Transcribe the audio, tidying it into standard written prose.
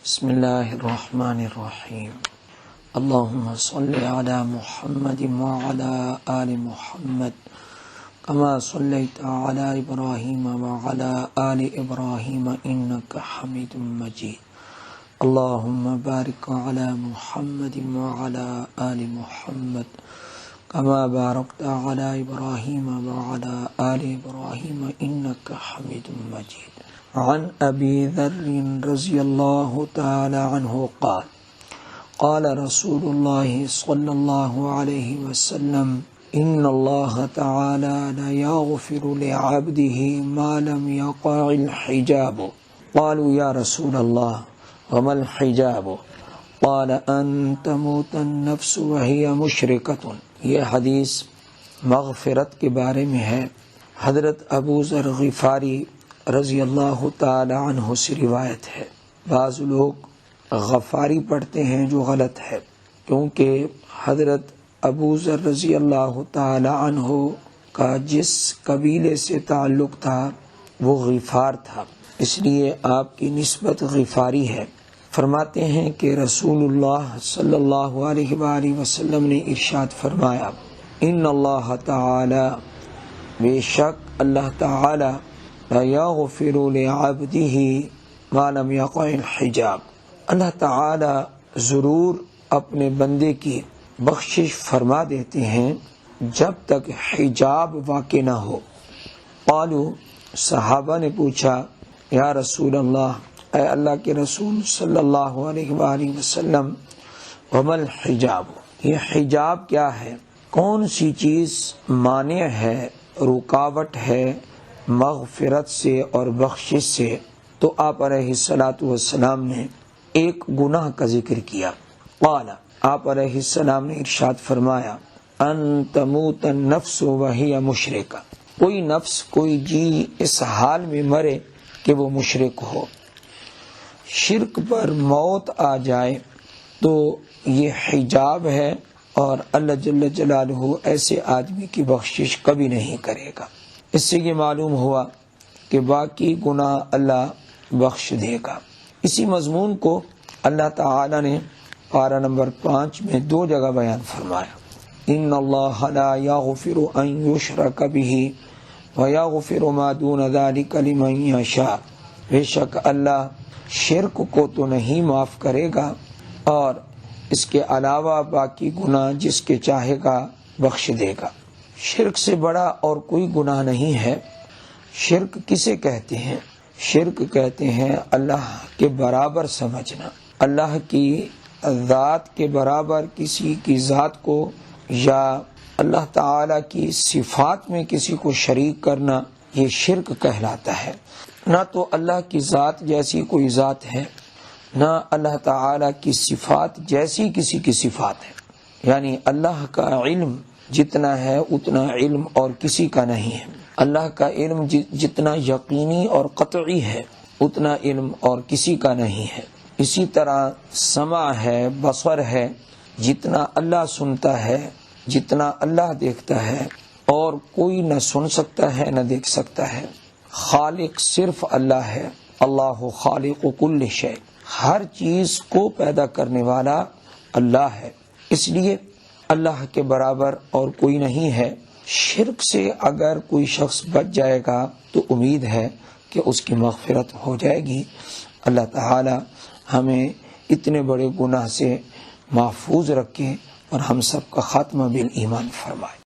بسم اللہ الرحمن الرحیم اللہم صلی علی محمد وعلی آل محمد کما صلیت علی ابراہیم وعلی آل ابراہیم انک حمید مجید اللہم بارک علی محمد وعلی آل محمد کما بارکت علی ابراہیم وعلی آل ابراہیم انک حمید مجید عن ابی ذر رضی اللہ تعالی عنہ قال قال رسول اللہ صلی اللہ علیہ وسلم ان اللہ تعالی لا یغفر لعبده ما لم یقع الحجاب قالوا یا رسول اللہ وما الحجاب قال ان تموت النفس وهي مشرکۃ۔ یہ حدیث مغفرت کے بارے میں ہے۔ حضرت ابو ذر غفاری رضی اللہ تعالی عنہ سے روایت ہے۔ بعض لوگ غفاری پڑھتے ہیں جو غلط ہے، کیونکہ حضرت ابو ذر رضی اللہ تعالی عنہ کا جس قبیلے سے تعلق تھا وہ غفار تھا، اس لیے آپ کی نسبت غفاری ہے۔ فرماتے ہیں کہ رسول اللہ صلی اللہ علیہ وآلہ وسلم نے ارشاد فرمایا، ان اللہ تعالی، بے شک اللہ تعالی، لا یغفر لعبده ما لم یقع الحجاب، اللہ تعالی ضرور اپنے بندے کی بخشش فرما دیتے ہیں جب تک حجاب واقع نہ ہو۔ قالوا، صحابہ نے پوچھا، یا رسول اللہ، اے اللہ کے رسول صلی اللہ علیہ وآلہ وسلم، وما الحجاب، یہ حجاب کیا ہے؟ کون سی چیز مانع ہے، رکاوٹ ہے مغفرت سے اور بخشش سے؟ تو آپ علیہ الصلاۃ والسلام نے ایک گناہ کا ذکر کیا۔ قال، آپ علیہ السلام نے ارشاد فرمایا، ان تموت النفس وہی مشرکہ، کوئی نفس، کوئی جی اس حال میں مرے کہ وہ مشرک ہو۔ شرک پر موت آ جائے تو یہ حجاب ہے، اور اللہ جل جلالہ ایسے آدمی کی بخشش کبھی نہیں کرے گا۔ اس سے یہ معلوم ہوا کہ باقی گناہ اللہ بخش دے گا۔ اسی مضمون کو اللہ تعالی نے پارہ نمبر 5 میں 2 جگہ بیان فرمایا، ان اللہ لا یغفر ان یشرک بہ ویغفر ما دون ذلک لمن یشاء، بے شک اللہ شرک کو تو نہیں معاف کرے گا، اور اس کے علاوہ باقی گناہ جس کے چاہے گا بخش دے گا۔ شرک سے بڑا اور کوئی گناہ نہیں ہے۔ شرک کسے کہتے ہیں؟ شرک کہتے ہیں اللہ کے برابر سمجھنا، اللہ کی ذات کے برابر کسی کی ذات کو، یا اللہ تعالی کی صفات میں کسی کو شریک کرنا، یہ شرک کہلاتا ہے۔ نہ تو اللہ کی ذات جیسی کوئی ذات ہے، نہ اللہ تعالی کی صفات جیسی کسی کی صفات ہے، یعنی اللہ کا علم جتنا ہے اتنا علم اور کسی کا نہیں ہے، اللہ کا علم جتنا یقینی اور قطعی ہے اتنا علم اور کسی کا نہیں ہے۔ اسی طرح سمع ہے، بصر ہے، جتنا اللہ سنتا ہے، جتنا اللہ دیکھتا ہے، اور کوئی نہ سن سکتا ہے نہ دیکھ سکتا ہے۔ خالق صرف اللہ ہے، اللہ خالق کل شیء، ہر چیز کو پیدا کرنے والا اللہ ہے، اس لیے اللہ کے برابر اور کوئی نہیں ہے۔ شرک سے اگر کوئی شخص بچ جائے گا تو امید ہے کہ اس کی مغفرت ہو جائے گی۔ اللہ تعالی ہمیں اتنے بڑے گناہ سے محفوظ رکھے اور ہم سب کا خاتمہ بالایمان فرمائے۔